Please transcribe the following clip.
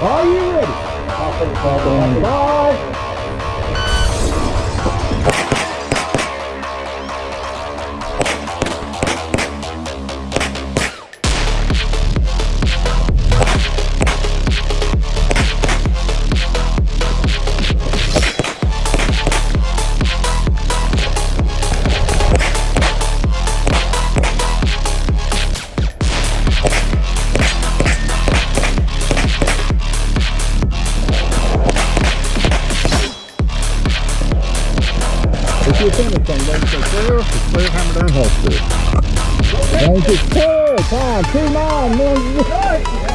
Are you ready? Stand by. If you finish anything, so clear, hammer down, holster. Thank you. Time, 2-9,